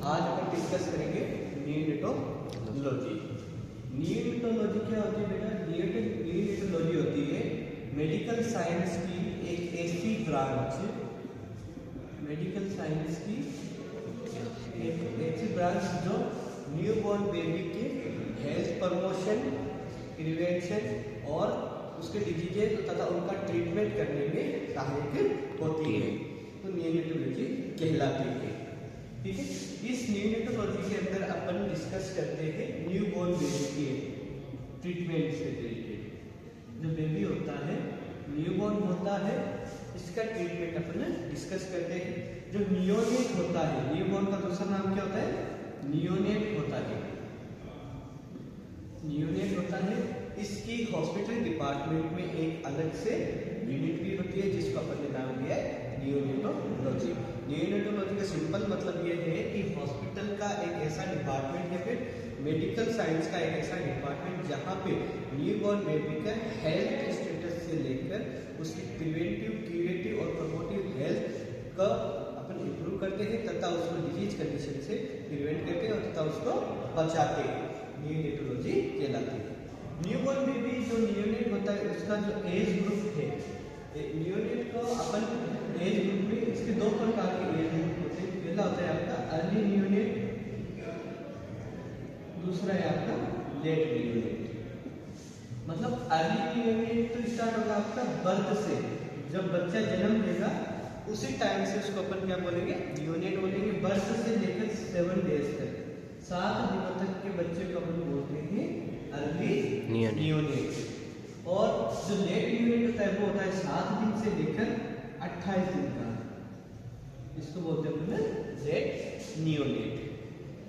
आज अपन डिस्कस करेंगे neonatology. Neonatology क्या होती है बेटा? नियोनेटोलॉजी होती है मेडिकल साइंस की एक ऐसी ब्रांच, मेडिकल साइंस की एक ऐसी ब्रांच जो न्यूबॉर्न बेबी के हेल्थ प्रमोशन, प्रिवेंशन और उसके डिजीजेज तथा उनका ट्रीटमेंट करने में सहायक होती है, तो नियोनेटोलॉजी कहलाती है। ठीक है, इस नियोनेटोलॉजी के अंदर अपन डिस्कस करते हैं न्यूबॉर्न बेबी के ट्रीटमेंट से रिलेटेड। जो बेबी होता है, न्यूबॉर्न होता है, इसका ट्रीटमेंट अपन डिस्कस करते हैं। जो नियोनेट होता है, न्यूबॉर्न का दूसरा नाम क्या होता है? नियोनेट होता है। नियोनेट होता है, इसकी हॉस्पिटल डिपार्टमेंट में एक अलग से यूनिट भी होती है जिसको अपन ने नाम दिया है नियोनेटोलॉजी। नियोनेटोलॉजी का सिंपल मतलब ये है कि हॉस्पिटल का एक ऐसा डिपार्टमेंट या फिर मेडिकल साइंस का एक ऐसा डिपार्टमेंट जहाँ पे न्यूबॉर्न बेबी का हेल्थ स्टेटस से लेकर उसकी प्रिवेंटिव, क्यूरेटिव और प्रमोटिव हेल्थ का अपन इम्प्रूव करते हैं तथा उसको डिजीज कंडीशन से प्रिवेंट करते हैं और तथा उसको बचाते हैं, नियोनेटोलॉजी कहलाती है। न्यूबॉर्न बेबी जो नियोनेट होता है उसका जो एज ग्रुप है, नियोनेट को अपन एज ग्रुप में इसके दो प्रकार के एज ग्रुप होते हैं। पहला होता है आपका अर्ली नियोनेट, दूसरा है आपका लेट नियोनेट। मतलब अर्ली नियोनेट तो स्टार्ट होगा आपका बर्थ से, जब बच्चा जन्म लेगा उसी टाइम से उसको अपन क्या बोलेंगे? नियोनेट बोलेंगे। बर्थ से लेकर 7 डेज तक, 7 दिनों तक के बच्चे को अपन बोलते हैं अर्ली नियोनेट। और जो लेट नियोनेट होता है वो होता है 7 दिन से लेकर 28 दिन का, इसको बोलते हैं अपन लेट नियोनेट।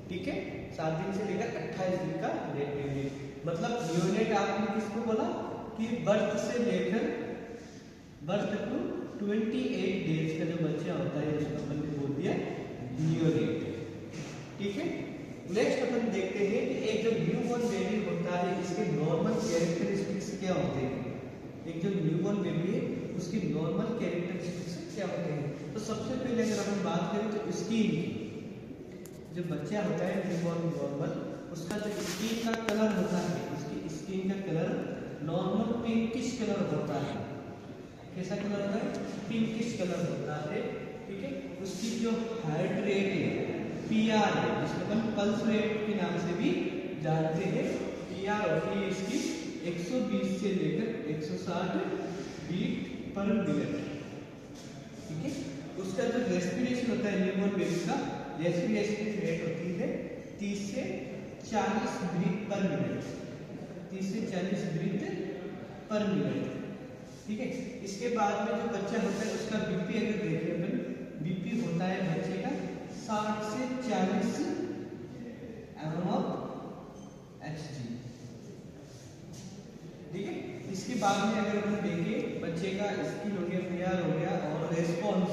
ठीक है, 7 दिन से लेकर 28 दिन का लेट नियोनेट। मतलब नियोनेट आपने किसको बोला कि बर्थ से लेकर बर्थ टू 28 डेज का जो बच्चा होता है उसको अपन ने बोल दिया नियोनेट। ठीक है, नेक्स्ट अपन देखते हैं कि एक जो न्यूबॉर्न बेबी होता है इसके नॉर्मल कैरेक्टरिस्टिक्स क्या होते हैं। एक जो न्यूबॉर्न बेबी है उसकी नॉर्मल कैरेक्टरिस्टिक्स क्या होते हैं? तो सबसे पहले अगर अपन बात करें तो स्किन की, जो बच्चा होता है न्यूबॉर्न नॉर्मल, उसका जो स्किन का कलर होता है, उसकी स्किन का कलर नॉर्मल पिंकिश कलर होता है। कैसा कलर होता है? पिंकिश कलर होता है। ठीक है, उसकी जो हार्ट रेट है PR है, जिसको अपन पल्स रेट के नाम से भी जानते हैं। PR होती है इसकी 120 से लेकर 160 बीट पर मिनट। ठीक है, उसका जो रेस्पिरेशन होता है न्यूबॉर्न बेबी का, रेस्पिरेशन रेट होती है 30 से 40 ब्रीथ पर मिनट, 30 से 40 ब्रीथ पर मिनट। ठीक है, इसके बाद में जो बच्चा होता है उसका BP अगर देखें अपन, BP होता है बच्चे का 60 से 40 mmHg। ठीक है, इसके बाद में अगर अपन देखें बच्चे का स्किन हो गया, PR हो गया और रेस्पॉन्स,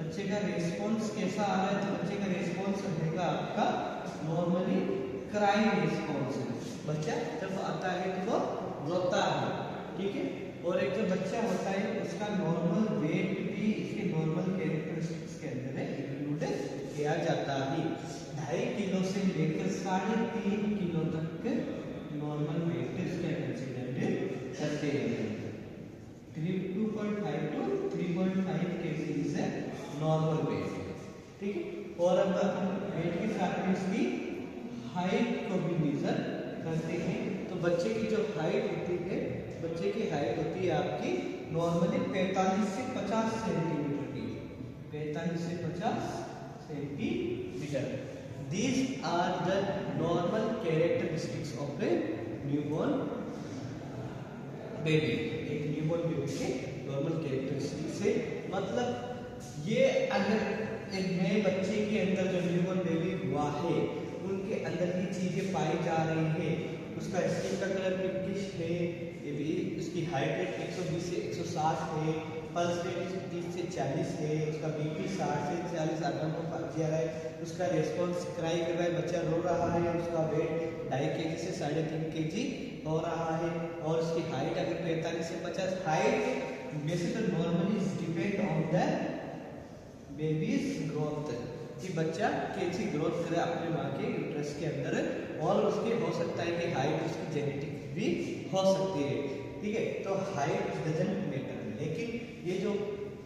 बच्चे का रेस्पॉन्स कैसा आ रहा है? तो बच्चे का रेस्पॉन्स रहेगा आपका नॉर्मली क्राइंग रेस्पॉन्स। बच्चा जब आता है तो वो रोता है। ठीक है, और एक जो बच्चा होता है उसका नॉर्मल वेट भी इसके नॉर्मल कैरेक्टरिस्टिक्स के अंदर है इंक्लूड किया जाता है। 2.5 किलो से लेकर 3.5 किलो तक नॉर्मल वेट इसका कंसीडर करते हैं। 2.5 to 3.5 kg is normal weight. ठीक है, और अब वेट के साथ में इसकी हाइट को भी मेजर करते हैं। तो बच्चे की जो हाइट होती है, बच्चे की हाइट होती है आपकी नॉर्मली 45 से 50 सेंटीमीटर की, 45 से 50 centimetre. These are the normal characteristics of a newborn baby. एक न्यूबॉर्न बेबी के नॉर्मल कैरेक्टरिस्टिक्स है, मतलब ये अगर एक नए बच्चे के अंदर जो न्यूबॉर्न बेबी हुआ है उनके अंदर की चीजें पाई जा रही है। उसका स्किन का कलर पिंकिश है, ये भी उसकी हार्ट रेट 120 से 160 है, पल्स रेट 30 से 40 है, उसका BP 60 से 40 RPM है, उसका रेस्पॉन्स क्राई कर रहा है, बच्चा रो रहा है, उसका वेट 2.5 kg से 3.5 kg हो रहा है, और उसकी हाइट अगर 45 से 50, हाइट वैसे तो normally depend on the babies growth, कि बच्चा कैसी ग्रोथ करे अपने माँ के यूट्रस के अंदर, और उसके हो सकता है कि हाइट उसकी जेनेटिक भी हो सकती है, ठीक है। तो हाइट डजंट मैटर, लेकिन ये जो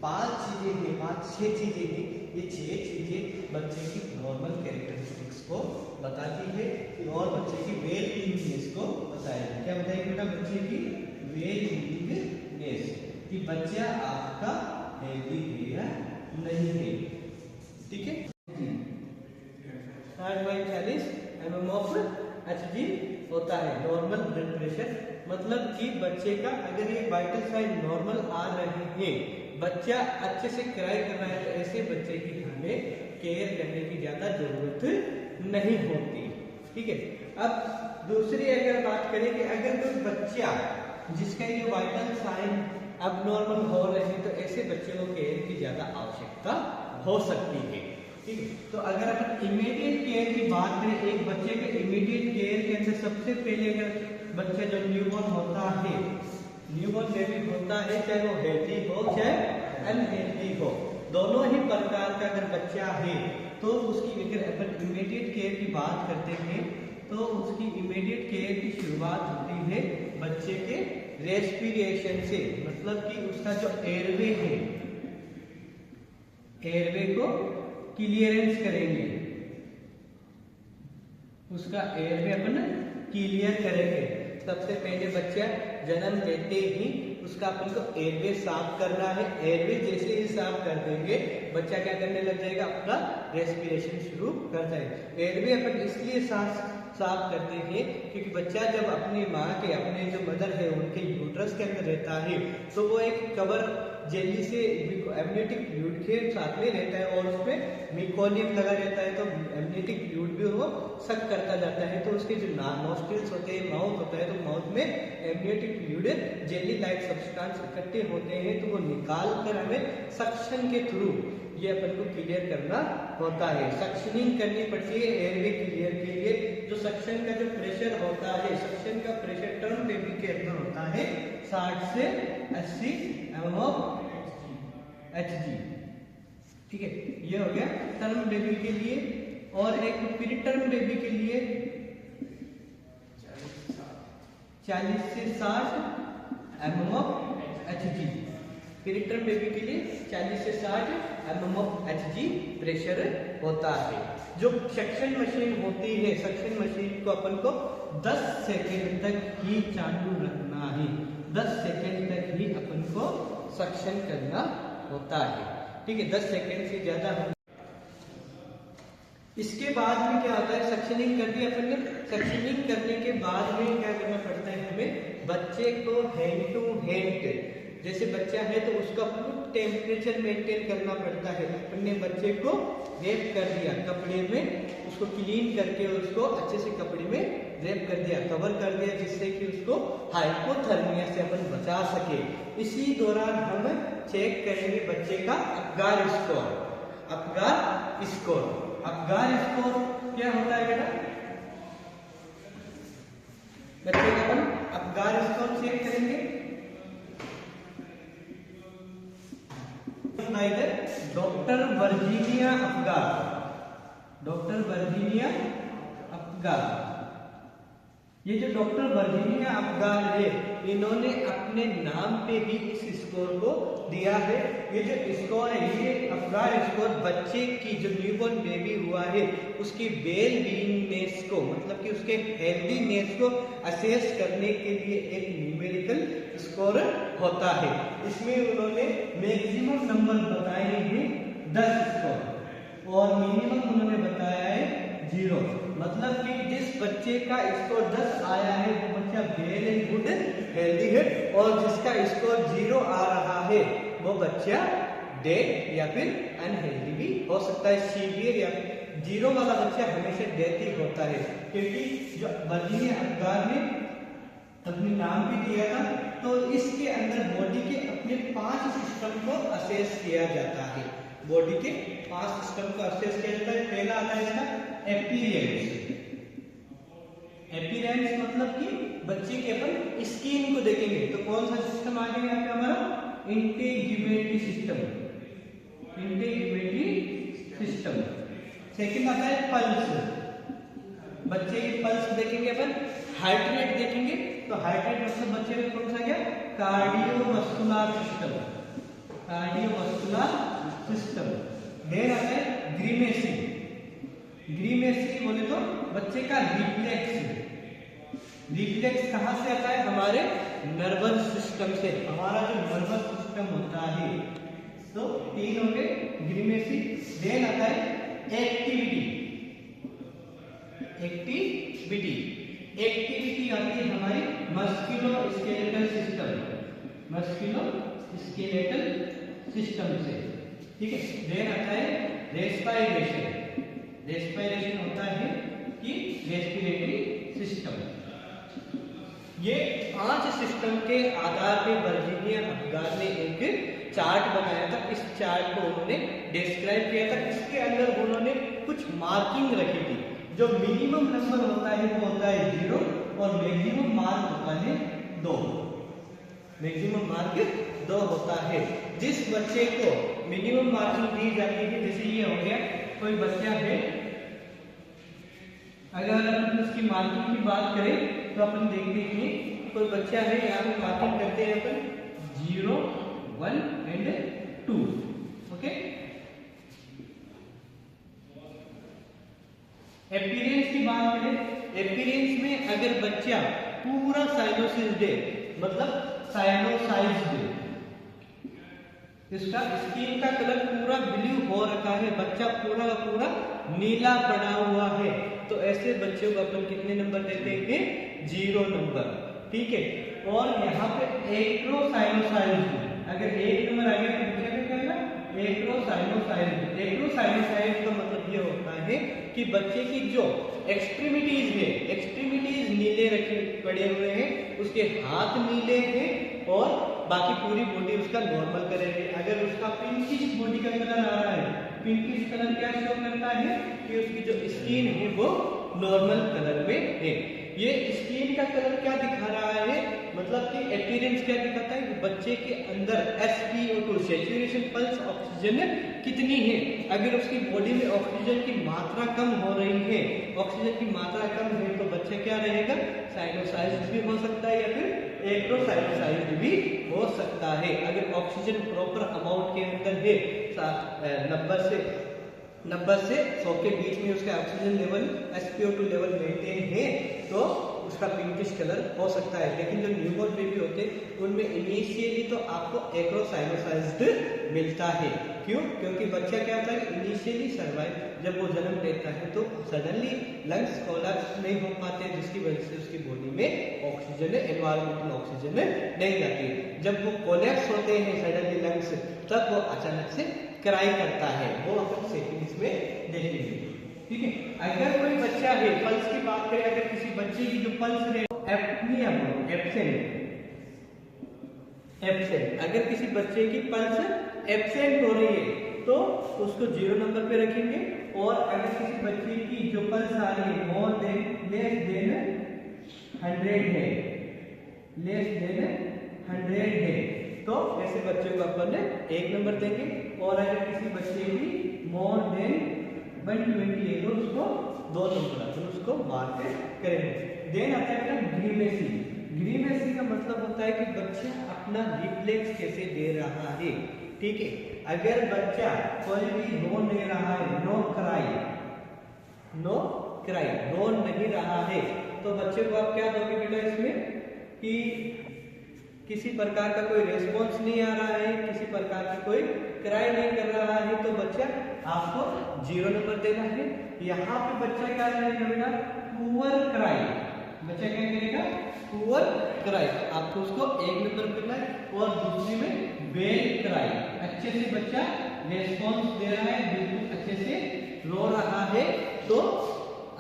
5 चीजें हैं, 5-6 चीजें हैं, ये 6 चीजें बच्चे की नॉर्मल कैरेक्टरिस्टिक्स को बताती है और बच्चे की वेल बीइंगनेस को बताएगी। क्या बताएगी बेटा? बच्चे की वेल बीइंगनेस, कि बच्चा आपका हेल्दी है या नहीं है, ठीक है। 60/40 mm ऑफ Hg होता है नॉर्मल ब्लड प्रेशर, मतलब कि बच्चे का अगर ये वाइटल साइन नॉर्मल आ रहे हैं, बच्चा अच्छे से क्राई कर रहा है, तो ऐसे बच्चे की हमें केयर करने की ज्यादा जरूरत नहीं होती, ठीक है। अब दूसरी अगर बात करें कि अगर कोई बच्चा जिसका ये वाइटल साइन अब नॉर्मल हो रहे हैं, तो ऐसे बच्चे को केयर की ज्यादा आवश्यकता हो सकती है, ठीक है। तो अगर अपन इमीडिएट केयर की बात करें, एक बच्चे के इमीडिएट केयर के अंदर सबसे पहले अगर बच्चा जब न्यूबॉर्न होता है, न्यूबॉर्न बेबी होता है, चाहे वो हेल्दी हो चाहे अनहेल्दी हो, दोनों ही प्रकार का अगर बच्चा है, तो उसकी अगर अपन इमीडिएट केयर की बात करते हैं, तो उसकी इमीडिएट केयर की शुरुआत होती है बच्चे के रेस्पिरेशन से, मतलब कि उसका जो एयरवे है, एयरवे को क्लियरेंस करेंगे, उसका एयरवे अपन क्लियर करेंगे। सबसे पहले बच्चा जन्म लेते ही उसका अपन को एयरवे साफ करना है। एयरवे जैसे ही साफ कर देंगे, बच्चा क्या करने लग जाएगा? अपना रेस्पिरेशन शुरू कर जाएगा। एयरवे अपन इसलिए साफ करते हैं क्योंकि बच्चा जब अपनी माँ के, अपने जो मदर है उनके यूट्रस के अंदर रहता है, तो वो एक कवर जेली से एमनियोटिक फ्लूइड के साथ में रहता है और उसमें मेकोनियम लगा रहता है, तो एमनियोटिक फ्लूइड भी वो सक करता जाता है, तो उसके जो नॉस्ट्रिल्स होते हैं, माउथ होता है, तो माउथ में amniotic fluid jelly like substance इकट्ठे होते हैं, तो वो निकाल कर हमें सक्शन के थ्रू ये अपन को क्लियर करना होता है। सक्शनिंग करनी पड़ती है एयरवे क्लियर के लिए। जो सक्शन का जो प्रेशर होता है, सक्शन का प्रेशर टर्म बेबी के अंदर होता है 60 से 80 mm ऑफ Hg, ठीक है। ये हो गया टर्म बेबी के लिए। और एक प्री टर्म बेबी के लिए 40 से 60 mm of Hg, pre term baby के लिए 40 से 60 mm ऑफ Hg प्रेशर होता है। जो सक्शन मशीन होती है, सक्शन मशीन को अपन को 10 सेकेंड तक ही चालू रखना है, 10 सेकेंड तक ही अपन को सक्शन करना होता है, ठीक है। 10 सेकेंड से ज्यादा हम इसके बाद में क्या होता है? सक्शनिंग कर दी अपन ने। सक्शनिंग करने के बाद में क्या करना पड़ता है हमें? बच्चे को हैंड टू हैंड, जैसे बच्चा है तो उसका टेम्परेचर मेंटेन करना पड़ता है। अपने बच्चे को रैप कर दिया कपड़े में, उसको क्लीन करके उसको अच्छे से कपड़े में रैप कर दिया, कवर कर दिया, जिससे कि उसको हाइपोथर्मिया से अपन बचा सके। इसी दौरान हम चेक करेंगे बच्चे का Apgar score. Apgar score, Apgar score क्या होता है बेटा? बच्चे का अपन अपगार स्कोर चेक करेंगे doctor Virginia Apgar, doctor Virginia Apgar. ये जो डॉक्टर वर्जीनिया अपगार है, इन्होंने अपने नाम पे ही इस स्कोर को दिया है। ये जो स्कोर है, ये अपगार स्कोर बच्चे की जो न्यूबॉर्न बेबी हुआ है उसकी वेल बीइंगनेस को, मतलब कि उसके हेल्दीनेस को असेस करने के लिए एक न्यूमेरिकल स्कोर होता है। इसमें उन्होंने मैक्सिमम नंबर बताए हैं 10 स्कोर और मिनिमम उन्होंने बताया है 0। मतलब कि जिस बच्चे का स्कोर 10 आया है वो बच्चा वेल एंड गुड हेल्दी है, और जिसका स्कोर 0 आ रहा है वो बच्चा डेड या फिर अनहेल्दी भी हो सकता है, सीवियर। या 0 वाला बच्चा हमेशा डेथ ही होता है, क्योंकि जो वर्जीनिया अपगार ने अपने नाम भी दिया था, तो इसके अंदर बॉडी के अपने 5 सिस्टम को असेस किया जाता है। बॉडी के 5 सिस्टम को असेस किया जाता है। पहला आता है इसका एपियरेंस। एपियरेंस मतलब कि बच्चे के अपन स्किन को देखेंगे, तो कौन सा सिस्टम आ गया यहाँ पे हमारा? इंटीग्यूमेटरी सिस्टम, इंटीग्यूमेटरी सिस्टम। सेकंड आता है पल्स। बच्चे की पल्स देखेंगे अपन, हार्ट रेट देखेंगे तो हार्ट रेट मतलब बच्चे में कौन सा गया, कार्डियोमस्कुलर सिस्टम, कार्डियोमस्कुलर सिस्टम। देन आता है ग्रीमेसी। ग्रीमेसी बोले तो बच्चे का रिफ्लेक्स। रिफ्लेक्स कहां से आता है, हमारे नर्वस सिस्टम से, हमारा जो नर्वस सिस्टम होता है। तो तीन हो गए ग्रीमेसी। देन आता है एक्टिविटी। एक्टिविटी एक्टिविटी आती है हमारी मस्कुलोस्केलेटल सिस्टम, मस्कुलोस्केलेटल सिस्टम से, ठीक है। देन आता है रेस्पिरेशन। रेस्पिरेशन होता है कि रेस्पिरेटरी सिस्टम। ये 5 सिस्टम के आधार पे वर्जीनिया अफगान ने एक चार्ट बनाया था। इस चार्ट को उन्होंने डिस्क्राइब किया था। इसके अंदर उन्होंने कुछ मार्किंग रखी थी। जो मिनिमम नंबर होता है वो होता है 0 और मैक्सिमम मार्क होता है 2। मैक्सिमम मार्क 2 होता है। जिस बच्चे को मिनिमम मार्किंग दी जाती है, जैसे ये हो गया, कोई बच्चा है, अगर अपन उसकी मार्किंग की बात करें तो अपन देखते हैं कोई बच्चा है, यहाँ पे मार्किंग करते हैं अपन 0, 1 एंड 2, ओके। अपीयरेंस की बात करें, अपीयरेंस में अगर बच्चा पूरा साइनोसिस दे, मतलब साइनोसाइज्ड, इसका स्किन का कलर पूरा ब्लू हो रखा है, बच्चा पूरा का पूरा नीला पड़ा हुआ है, तो ऐसे बच्चों को अपन कितने नंबर देते हैं, 0 नंबर, ठीक है। और यहाँ पे एक्रोसाइनोसाइज्ड, अगर 1 नंबर आ गया तो बच्चे क्या करना, एक्रोसाइनोसाइज्ड। एक्रोसाइनोसाइज्ड का मतलब ये होता है कि बच्चे की जो एक्सट्रीमिटीज है, एक्सट्रीमिटीज नीले रखे पड़े हुए हैं, उसके हाथ नीले हैं और बाकी पूरी बॉडी उसका नॉर्मल कलर है। अगर उसका पिंकिश बॉडी का कलर आ रहा है, पिंकिश कलर क्या शो करता है कि उसकी जो स्किन है वो नॉर्मल कलर में है। ये स्किन का कलर क्या दिखा रहा है, मतलब कि अपीयरेंस क्या दिखाता है कि बच्चे के अंदर SpO2 सैचुरेशन पल्स ऑक्सीजन कितनी है। अगर उसकी बॉडी में ऑक्सीजन की मात्रा कम हो रही है, ऑक्सीजन की मात्रा कम है, तो बच्चा क्या रहेगा, साइनोसाइटिस भी हो सकता है या फिर एक्रोसाइनोसाइटिस भी हो सकता है। अगर ऑक्सीजन प्रॉपर अमाउंट के अंदर है, 90 से 100 के बीच में उसका oxygen level, SpO2 level maintain है, तो उसका पिंकिश कलर हो सकता है। लेकिन जो न्यूबॉर्न बेबी होते हैं उनमें इनिशियली तो आपको एक्रोसाइनोसाइज्ड मिलता है। क्यों? क्योंकि बच्चा क्या होता है, इनिशियली सर्वाइव, जब वो जन्म लेता है तो सडनली लंग्स कोलैप्स नहीं हो पाते, जिसकी वजह से उसकी बॉडी में ऑक्सीजन, एनवायरमेंटल ऑक्सीजन नहीं जाती। जब वो कोलैप्स होते हैं सडनली लंग्स, तब वो अचानक से क्राई करता है, वो अपन सेटिंग्स में देखेंगे, ठीक है। अगर कोई बच्चा है, पल्स की बात करें, अगर किसी बच्चे की जो पल्स है एपनिया, एब्सेंट, अगर किसी बच्चे की पल्स एब्सेंट हो रही है तो उसको 0 नंबर पे रखेंगे। और अगर किसी बच्चे की जो पल्स आ रही है मोर देन, लेस देन 100 है, लेस देन 100 है, तो ऐसे बच्चे को अपन 1 नंबर देंगे। और अगर किसी बच्चे की मोर देन 120 है तो उसको 2 नंबर अपन उसको मार्क करेंगे। देन आता है ग्रीमेसी। ग्रीमेसी का मतलब होता है कि बच्चा अपना रिफ्लेक्स कैसे दे रहा है, ठीक है। अगर बच्चा कोई भी रो नहीं रहा है, नो क्राई, रो नहीं रहा है, तो बच्चे को आप क्या दोगे बेटा इसमें, कि किसी प्रकार का कोई रेस्पॉन्स नहीं आ रहा है, किसी प्रकार की कोई क्राई नहीं कर रहा है, तो बच्चा आपको 0 नंबर देना है। यहाँ पे बच्चा क्या करेगा, पुअर क्राई, बच्चा क्या करेगा, पुअर क्राई, आपको उसको 1 नंबर करना है। और दूसरी में वेल क्राई, अच्छे से बच्चा रेस्पॉन्स दे रहा है, बिल्कुल अच्छे से रो रहा है, तो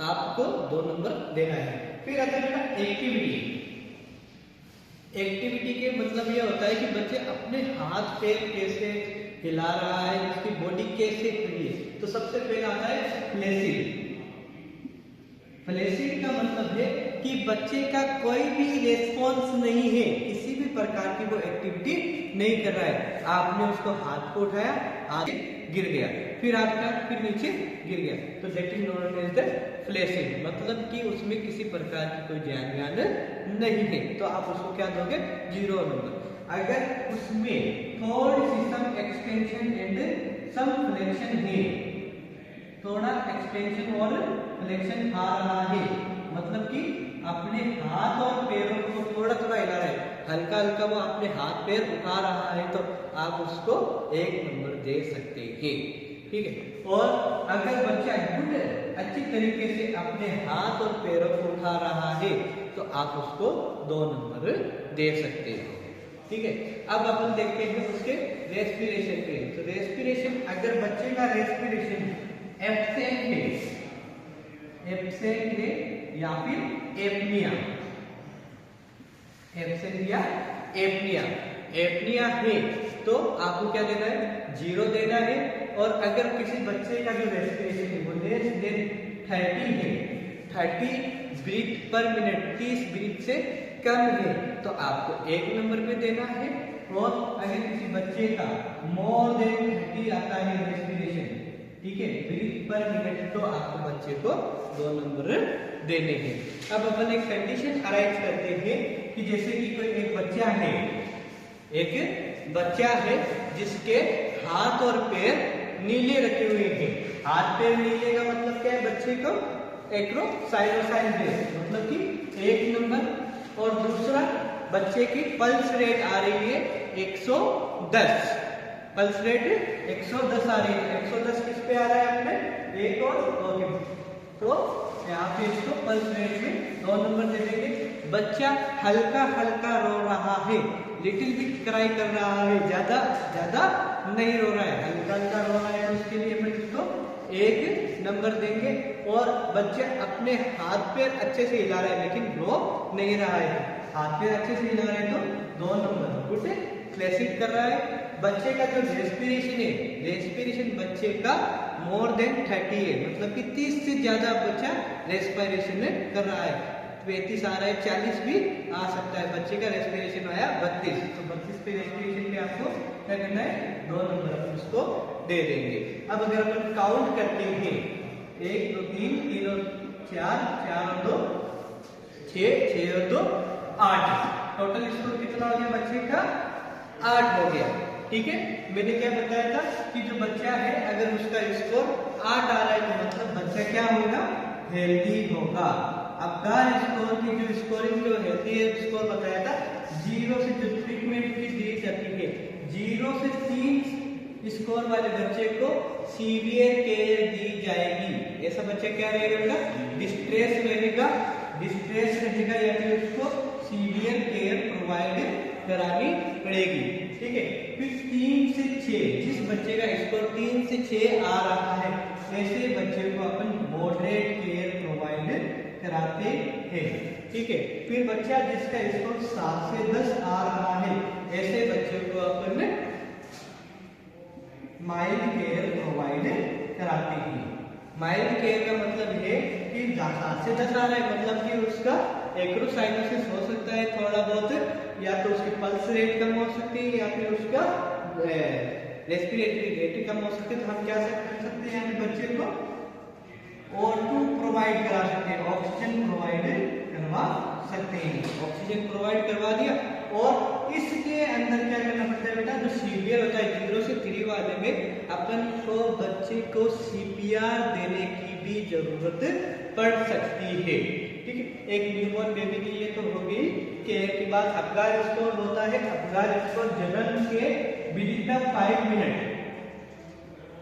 आपको 2 नंबर देना है। फिर आता है एक्टिविटी। एक्टिविटी के मतलब ये होता है कि बच्चे अपने हाथ पैर कैसे हिला रहा है, उसकी बॉडी कैसे खुली है। तो सबसे पहले आता है फ्लैसिड। फ्लैसिड का मतलब है कि बच्चे का कोई भी रेस्पॉन्स नहीं है, किसी भी प्रकार की वो एक्टिविटी नहीं कर रहा है। आपने उसको हाथ को उठाया, आगे गिर गया, फिर आपका फिर नीचे गिर गया, तो that is known as the flashing, मतलब कि उसमें किसी प्रकार की कोई जान नहीं है, तो आप उसको क्या दोगे 0 नंबर। अगर उसमें थोड़ी सी सम एक्सटेंशन एंड सम फ्लेक्शन है, थोड़ा एक्सटेंशन और फ्लेक्शन आ रहा है, मतलब कि अपने हाथ और पैरों को थोड़ा थोड़ा हिला रहा है, हल्का हल्का वो अपने हाथ पैर उठा रहा है, तो आप उसको 1 नंबर दे सकते हैं, ठीक है। और अगर बच्चा गुड अच्छी तरीके से अपने हाथ और पैरों को उठा रहा है, तो आप उसको 2 नंबर दे सकते हो, ठीक है। अब अपन देखते हैं उसके रेस्पिरेशन पे। तो रेस्पिरेशन, अगर बच्चे का रेस्पिरेशन एब्सेंट है या फिर एपनिया, एब्सेंट या एपनिया है, तो आपको क्या देना है 0 देना है। और अगर किसी बच्चे का जो रेस्पिरेशन है वो लेस देन 30 है, 30 ब्रीथ पर मिनट, 30 ब्रीथ से कम है, तो आपको 1 नंबर पे देना है। और अगर किसी बच्चे का मोर देन 30 आता है रेस्पिरेशन, ठीक है, ब्रीथ पर मिनट, तो आपको बच्चे को 2 नंबर देने हैं। अब अपन एक कंडीशन अराइज करते हैं कि जैसे कि कोई एक बच्चा है जिसके हाथ और पैर नीले रखे हुए हैं। हाथ पैर नीले का मतलब क्या है, बच्चे को एक्रोसाइनोसाइन है, मतलब कि 1 नंबर। और दूसरा, बच्चे की पल्स रेट आ रही है 110, पल्स रेट 110 आ रही है। 110 किस पे आ रहा है अपने 1 और 2 के, तो यहाँ पे इसको पल्स रेट में 2 नंबर दे देंगे। बच्चा हल्का हल्का रो रहा है, लिटिल बिट क्राई कर रहा है, ज्यादा नहीं रो रहा है, हल्का हल्का रो रहा है, उसके लिए अपन इसको 1 नंबर देंगे। और बच्चा अपने हाथ पैर अच्छे से हिला रहा है लेकिन रो नहीं रहा है, हाथ पैर अच्छे से हिला रहा है, तो 2 नंबर। गुड, क्लैसिक कर रहा है। बच्चे का जो रेस्पिरेशन है, रेस्पिरेशन बच्चे का मोर देन 30 है, मतलब कि 30 से ज्यादा बच्चा रेस्पिरेशन कर रहा है, 35 आ रहा है, 40 भी आ सकता है। बच्चे का रेस्पिरेशन आया 32, तो 32 पे रेस्पिरेशन पे आपको क्या करना है 2 नंबर उसको दे देंगे। अब अगर अपन काउंट करते हैं 1 2 3, 3 और 4, 4 और 2 6, 6 और 2 8, टोटल स्कोर कितना हो गया बच्चे का 8 हो गया, ठीक है। मैंने क्या बताया था कि जो बच्चा है अगर उसका स्कोर 8 आ रहा है, तो मतलब बच्चा क्या होगा, हेल्दी होगा। अबगार स्कोर की जो स्कोरिंग जो हेल्दी है स्कोर बताया था, 0 से जो ट्रीटमेंट की दी जाती है, 0 से 3 स्कोर वाले बच्चे को सीवियर केयर दी जाएगी। ऐसा बच्चा क्या रहेगा, डिस्ट्रेस रहेगा या फिर उसको सीवियर केयर प्रोवाइड करानी पड़ेगी, ठीक है। फिर 3 से 6, जिस बच्चे का स्कोर 3 से 6 आ रहा है, ऐसे बच्चे को अपन मॉडरेट केयर प्रोवाइड कराते हैं, ठीक है। फिर बच्चा जिसका स्कोर 7 से 10 आ रहा है, ऐसे बच्चे को अपन माइल्ड केयर प्रोवाइड कराते हैं। माइल्ड केयर का मतलब है कि 7 से 10 आ रहा है, मतलब कि उसका एक्रोसाइनोसिस हो सकता है थोड़ा बहुत, या तो उसकी पल्स रेट कम हो सकती है, या फिर उसका रेस्पिरेटरी रेट कम हो सकती है। तो हम क्या कर सकते हैं, यहाँ बच्चे को O2 प्रोवाइड करा सकते हैं, ऑक्सीजन प्रोवाइड करवा सकते हैं। ऑक्सीजन प्रोवाइड करवा दिया, और इसके अंदर क्या करना पड़ता है बेटा, जो सीवियर होता है 0 से 3 वाले में अपन को बच्चे को CPR देने की भी जरूरत पड़ सकती है, ठीक है। एक न्यूबॉर्न बेबी की ये तो हो गई केयर की बात। अबगार स्कोर होता है, अबगार स्कोर जन्म के विदिन 5 मिनट,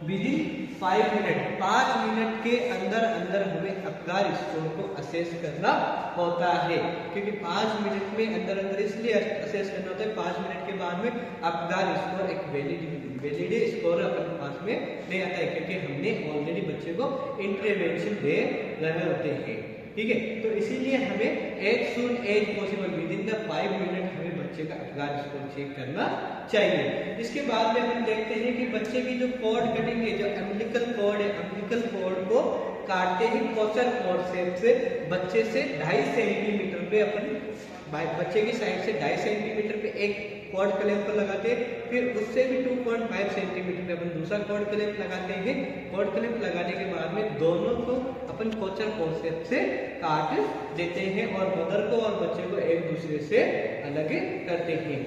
विदिन 5 मिनट के अंदर हमें अबगार स्कोर को असेस करना होता है, क्योंकि 5 मिनट में अंदर इसलिए असेस करना होता है, 5 मिनट के बाद में अबगार स्कोर एक वैलिड स्कोर अपने पास में नहीं आता है, क्योंकि हमने ऑलरेडी बच्चे को इंटरवेंशन दे रहे होते हैं, ठीक है। तो इसीलिए हमें as soon as possible within 5 minute हमें बच्चे का अबगार स्कोर चेक करना चाहिए। इसके बाद में हम देखते हैं कि बच्चे की जो कॉर्ड कटिंग है, जो अम्बिलिकल कॉर्ड है, अम्बिलिकल कॉर्ड को काटते ही कोचर कॉर्ड से बच्चे से 2.5 सेंटीमीटर पे अपन बच्चे की साइड से 2.5 सेंटीमीटर पे एक कॉर्ड क्लैंप लगाते हैं, फिर उससे भी 2.5 सेंटीमीटर पे अपन दूसरा कॉर्ड क्लैंप लगाते हैं। कॉर्ड क्लैंप लगाने के बाद में दोनों को अपन कोचर फोर्सेप्स से काट देते हैं और मदर को और बच्चे को एक दूसरे से अलग करते हैं।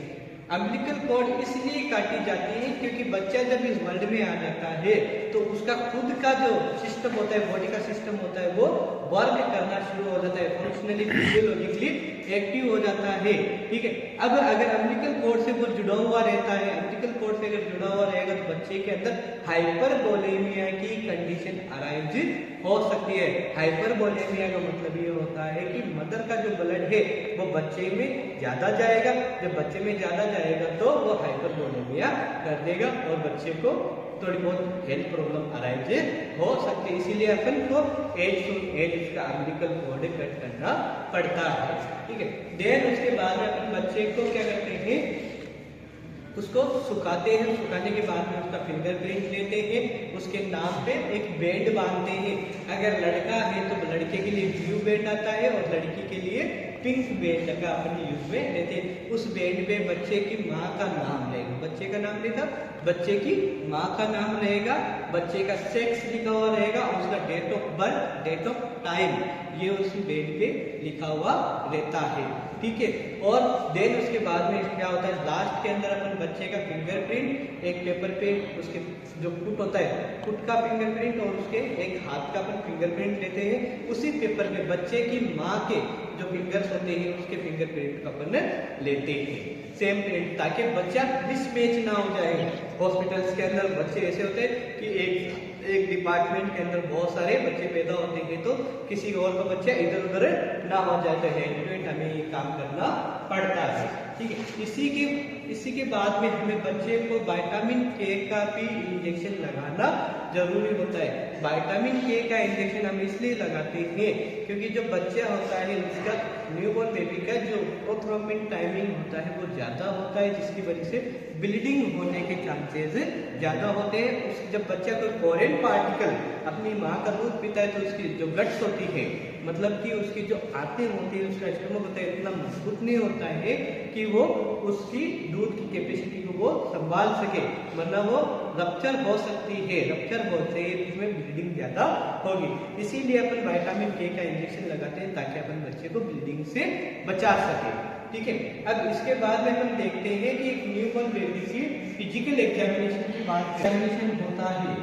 अम्बिलिकल कॉर्ड इसलिए काटी जाती है क्योंकि बच्चा जब इस वर्ल्ड में आ जाता है तो उसका खुद का जो सिस्टम होता है, बॉडी का सिस्टम होता है, वो वर्क करना शुरू हो जाता है, फंक्शनली फिजियोलॉजिकली एक्टिव हो जाता है। ठीक है, अब अगर अम्बिलिकल कॉर्ड से वो जुड़ा हुआ रहता है, अम्बिलिकल कॉर्ड से अगर जुड़ा हुआ रहेगा तो बच्चे के अंदर हाइपरबोलेमिया की कंडीशन अराइज हो सकती है। हाइपरबोलेमिया का मतलब ये होता है कि मदर का जो ब्लड है वो बच्चे में ज्यादा जाएगा, जब बच्चे में ज्यादा जाएगा तो वो हाइपरबोलेमिया कर देगा और बच्चे को थोड़ी बहुत हेल्थ प्रॉब्लम अराइज हो सकती है। इसीलिए अपन को एज टू एज इसका अम्बिलिकल कॉर्ड कट करना पड़ता है। ठीक है, देन उसके बाद में अपन बच्चे को क्या करते हैं, उसको सुखाते हैं। सुखाने के बाद में उसका फिंगरप्रिंट लेते हैं, उसके नाम पे एक बैंड बांधते हैं। अगर लड़का है तो लड़के के लिए ब्लू बैंड आता है और लड़की के लिए पिंक बैंड का अपन यूज में लेते हैं। उस बैंड पे बच्चे की माँ का नाम रहेगा, बच्चे का नाम रहेगा, बच्चे की माँ का नाम रहेगा, बच्चे का सेक्स लिखा हुआ रहेगा और उसका date of birth, date of time ये उस बैंड पे लिखा हुआ रहता है। ठीक है, और देन उसके बाद में क्या होता है, लास्ट के अंदर अपन बच्चे का फिंगरप्रिंट एक पेपर पे, उसके जो फुट होता है फुट का फिंगरप्रिंट और उसके एक हाथ का अपन फिंगरप्रिंट लेते हैं। उसी पेपर पे बच्चे की माँ के जो फिंगर्स होते हैं उसके फिंगरप्रिंट का अपन लेते हैं, सेम प्रिंट, ताकि बच्चा मिसमैच ना हो जाए। हॉस्पिटल्स के अंदर बच्चे ऐसे होते हैं कि एक डिपार्टमेंट के अंदर बहुत सारे बच्चे पैदा होते हैं तो किसी और का बच्चा इधर उधर ना हो जाए, तो हैंड हमें ये काम करना पड़ता है। ठीक है, इसी के बाद में हमें बच्चे को विटामिन के का भी इंजेक्शन लगाना जरूरी होता है। विटामिन के का इंजेक्शन हम इसलिए लगाते हैं क्योंकि जो बच्चा होता है उसका न्यूबॉर्न बेबी का जो प्रोथ्रोम्बिन टाइमिंग होता है वो ज्यादा होता है, जिसकी वजह से ब्लीडिंग होने के चांसेस ज्यादा होते हैं। जब बच्चा कोई फॉरेन पार्टिकल अपनी माँ का दूध पीता है तो उसकी जो गट्स होती है, मतलब कि उसकी जो आंतें होती है, उसका स्टमक होता है, इतना मजबूत नहीं होता है कि वो उसकी दूध की कैपेसिटी को वो संभाल सके, वरना वो रप्चर हो सकती है। रप्चर होते ही उसमें ब्लीडिंग ज्यादा होगी। इसीलिए अपन विटामिन के का इंजेक्शन लगाते हैं ताकि अपन बच्चे को ब्लीडिंग से बचा सके। ठीक है, अब इसके बाद में हम देखते हैं कि एक न्यूबॉर्न बेबी की फिजिकल एग्जामिनेशन की बात एग्जामिनेशन होता है।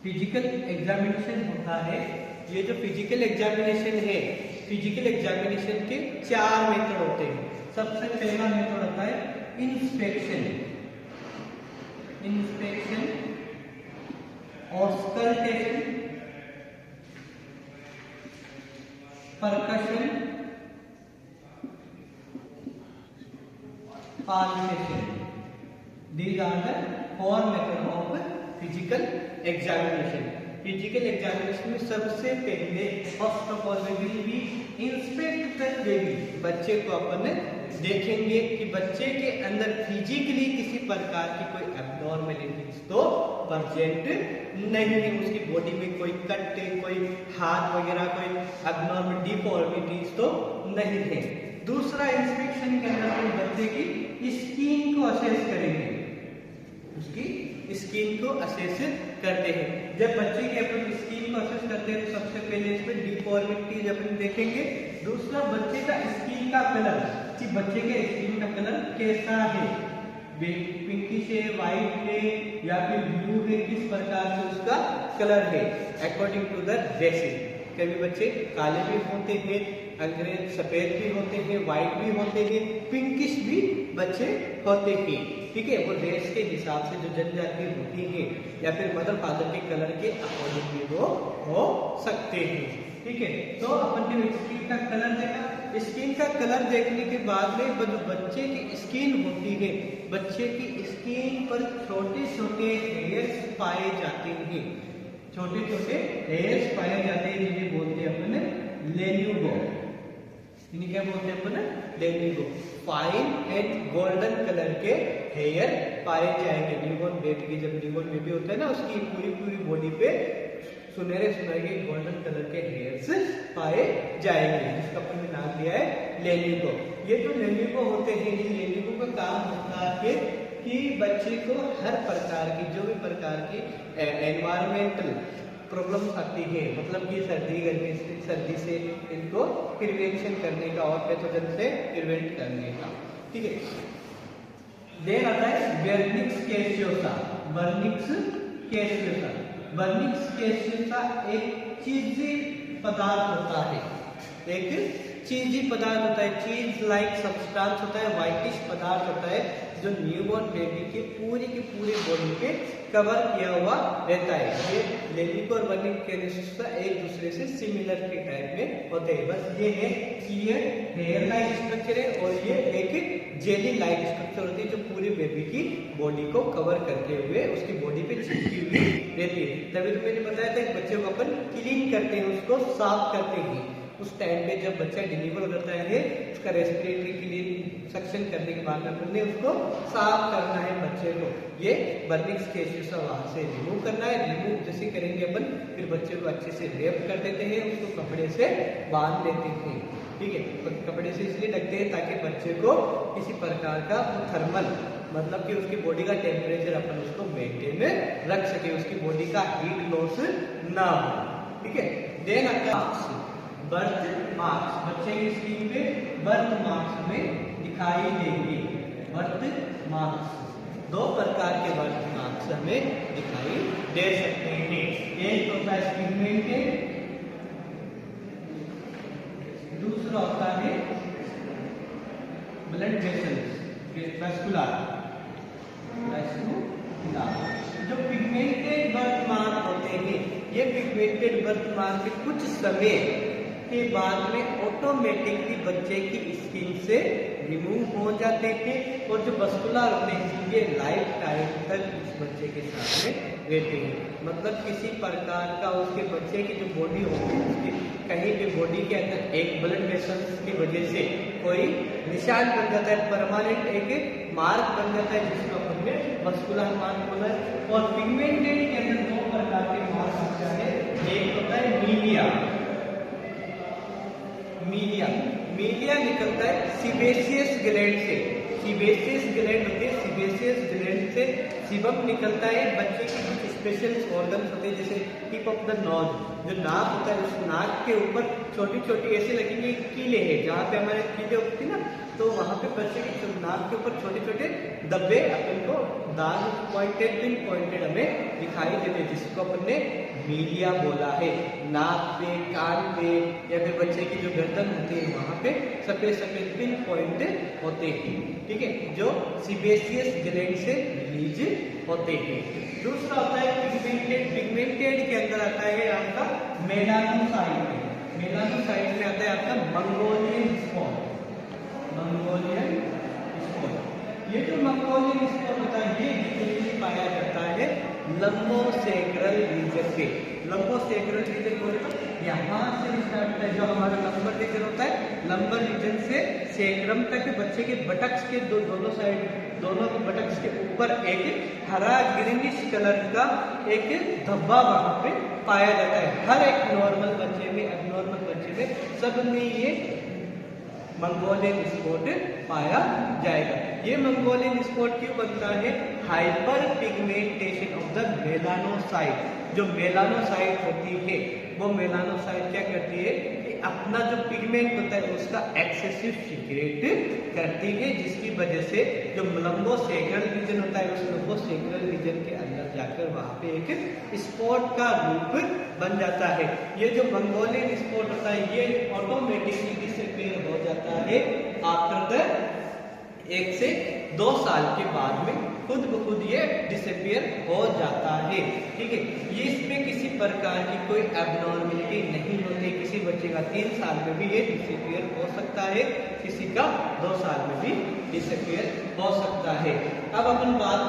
फिजिकल एग्जामिनेशन होता है। ये जो फिजिकल एग्जामिनेशन है, फिजिकल एग्जामिनेशन के 4 मेथड होते हैं। सबसे पहला मेथड होता है inspection, auscultation, percussion, palpation. These are the 4 methods of physical examination. Physical examination में सबसे पहले first of all we will be inspect the baby. बच्चे को अपन देखेंगे कि बच्चे के अंदर फिजिकली किसी प्रकार की कोई एब्नॉर्मलिटीज तो प्रेजेंट नहीं है, उसकी बॉडी में कोई कट, कोई हाथ वगैरह कोई एब्नॉर्मल डिफॉर्मिटीज तो नहीं है। दूसरा, इंस्पेक्शन के अंदर हम बच्चे की स्किन को असेस करेंगे, उसकी स्किन को असेस करते हैं। जब बच्चे की अपन स्किन को असेस करते हैं तो सबसे पहले इसमें डिफॉर्मिटीज अपन देखेंगे। दूसरा, बच्चे का स्किन का कलर, कि बच्चे के स्किन का कलर कैसा है, पिंकिश है, व्हाइट है या फिर ब्लू है, किस प्रकार से उसका कलर है अकॉर्डिंग टू द ड्रेसिंग। कभी बच्चे काले भी होते हैं, अंग्रेज सफेद भी होते हैं, व्हाइट भी होते हैं, पिंकिश भी बच्चे होते हैं। ठीक है, वो रेस के हिसाब से जो जनजाति होती है या फिर मदर फादर के कलर के अकॉर्डिंग भी वो हो सकते हैं। ठीक है, तो अपन ने स्किन का कलर देखा। स्किन का कलर देखने के बाद में जो बच्चे की स्किन होती है, बच्चे की स्किन पर छोटे छोटे हेयर्स पाए जाते हैं, छोटे छोटे हेयर्स पाए जाते हैं, जिन्हें बोलते हैं अपन लेन्यूगो। इन्हें क्या बोलते हैं अपन? लेन्यूगो। फाइन एंड गोल्डन कलर के हेयर पाए जाएंगे। न्यूबॉर्न बेबी की जब न्यूबॉर्न बेबी होता है ना, उसकी पूरी बॉडी पे सुनहरे सुनहरे गोल्डन कलर के हेयर्स पाए जाएंगे, जिसका अपन ने नाम दिया है लेनिको। ये जो लेनिको होते हैं, ये लेनिको का काम होता है कि बच्चे को हर प्रकार की, जो भी प्रकार की एनवायरमेंटल प्रॉब्लम आती है, मतलब कि सर्दी गर्मी से, सर्दी से इनको प्रिवेंशन करने का और पैथोजन से प्रिवेंट करने का, ठीक है। देन आता है वर्निक्स कैसियोसा। वर्निक्स कैसियोसा, वर्निक्स कैसियोसा एक चीजी पदार्थ होता है, एक चीजी पदार्थ होता है, चीज लाइक सब्सटेंस होता है, व्हाइटिश पदार्थ होता है जो न्यूबॉर्न बेबी के पूरे बॉडी पे कवर किया हुआ रहता है। ये लेनिको और वर्निक कैसियोसा एक दूसरे से सिमिलर के टाइप में होते हैं, बस ये है कि ये हेयर लाइक स्ट्रक्चर है और ये एक जेली लाइक स्ट्रक्चर होती है जो पूरी बेबी की बॉडी को कवर करते हुए उसकी बॉडी पे चिपकी हुई रहती है। तभी तो मैंने बताया था कि बच्चे को अपन क्लीन करते हैं, उसको साफ करते हैं। उस टाइम पे जब बच्चा डिलीवर करता है उसका रेस्पिरेटरी क्लीन सक्शन करने के बाद अपन ने उसको साफ करना है बच्चे को। ये वर्निक्स कैसियोसा वहां से रिमूव करना है। रिमूव जैसे करेंगे अपन, फिर बच्चे को अच्छे से रेप कर देते हैं, उसको कपड़े से बांध देते हैं, ठीक है। कपड़े से इसलिए ढकते हैं ताकि बच्चे को किसी प्रकार का थर्मल, मतलब कि उसकी बॉडी का टेम्परेचर अपन उसको मेंटेन रख सके, उसकी बॉडी का हीट लॉस ना हो, ठीक है। देन आता बर्थ मार्क्स। बच्चे की स्किन पे बर्थ मार्क्स हमें दिखाई देंगे। बर्थ मार्क्स, दो प्रकार के बर्थ मार्क्स हमें दिखाई दे सकते हैं। एक होता है पिगमेंटेड, दूसरा होता है ब्लड वेसल्स, वैस्कुलर। जो पिगमेंटेड बर्थ मार्क होते हैं, ये पिगमेंटेड बर्थ मार्क के कुछ समय के बाद में ऑटोमेटिकली बच्चे की स्किन से रिमूव हो जाते हैं और जो वैस्कुलर होते हैं ये लाइफ टाइम तक उस बच्चे के साथ में रहते हैं। मतलब किसी प्रकार का उसके बच्चे की जो बॉडी होती है उसकी कहीं भी बॉडी के अंदर एक ब्लड वेसल्स की वजह से कोई निशान बन जाता है, परमानेंट एक मार्क बन जाता है, जिसको हमने वैस्कुलर मार्क बोला है। और पिगमेंटेड के अंदर दो प्रकार के मार्क होता है, एक होता है मीडिया। मीडिया निकलता है सीबेसियस ग्लैंड से। सीबेसियस ग्लैंड होती है, सीबेसियस ग्लैंड से सीबम निकलता है। बच्चे की कुछ स्पेशल ऑर्गन्स होते हैं, जैसे टिप ऑफ द नोज, जो नाक होता है, उस नाक के ऊपर छोटी छोटी ऐसे लगेंगे कीले हैं, जहाँ पे हमारे कीले होती है ना, तो वहाँ पे बच्चे की नाक के ऊपर छोटे छोटे धब्बे अपन को दाग पॉइंटेड पिन पॉइंटेड हमें दिखाई देते हैं, जिसको अपन ने मीडिया बोला है। नाक पे, कान पे या फिर बच्चे की जो गर्दन होती है वहाँ पे सफेद सफेद पिन पॉइंट होते हैं, ठीक है, जो सीबेसियस ग्लैंड से रिलीज होते हैं। दूसरा होता है पिगमेंटेड। पिगमेंटेड के अंदर आता है आपका मेलानोसाइट। मेलानोसाइट में आता है आपका मंगोलियन स्पॉट। मंगोलियन स्पॉट, ये जो मंगोलियन स्पॉट होता है ये जनरली पाया जाता है लंबोसेक्रल रीजन पे। लंबोसेक्रल रीजन बोले तो यहाँ से स्टार्ट होता है, जो हमारा लंबर रीजन होता है, लंबर रीजन से सेक्रम तक बच्चे के बटक्स के दोनों साइड, दोनों बटक्स के ऊपर एक हरा ग्रीनिश कलर का एक धब्बा वहां पे पाया जाता है। हर एक नॉर्मल बच्चे में, एबनॉर्मल बच्चे में, सब में ये मंगोलियन स्पॉट पाया जाएगा। ये मंगोलियन स्पॉट क्यों बनता है? Hyper pigmentation of the melanocyte. जो मेलानोसाइट होती है वो मेलानोसाइट क्या करती है कि अपना जो पिगमेंट होता है उसका एक्सेसिव सीक्रेट करती है, जिसकी वजह से जो लंबोसेक्रल रीजन होता है उस लंबोसेक्रल रीजन के अंदर जाकर वहां पे एक स्पॉट का रूप बन जाता है। ये जो मंगोलियन स्पॉट होता है ये ऑटोमेटिकली डिसअपीयर हो जाता है आफ्टर द 1 से 2 साल के बाद में खुद ब खुद ये डिसअपीयर हो जाता है, ठीक है। ये इसमें किसी प्रकार की कोई एबनॉर्मलिटी नहीं होती। किसी बच्चे का 3 साल में भी ये डिसअपीयर हो सकता है, किसी का 2 साल में भी डिसअपीयर हो सकता है। अब अपन बात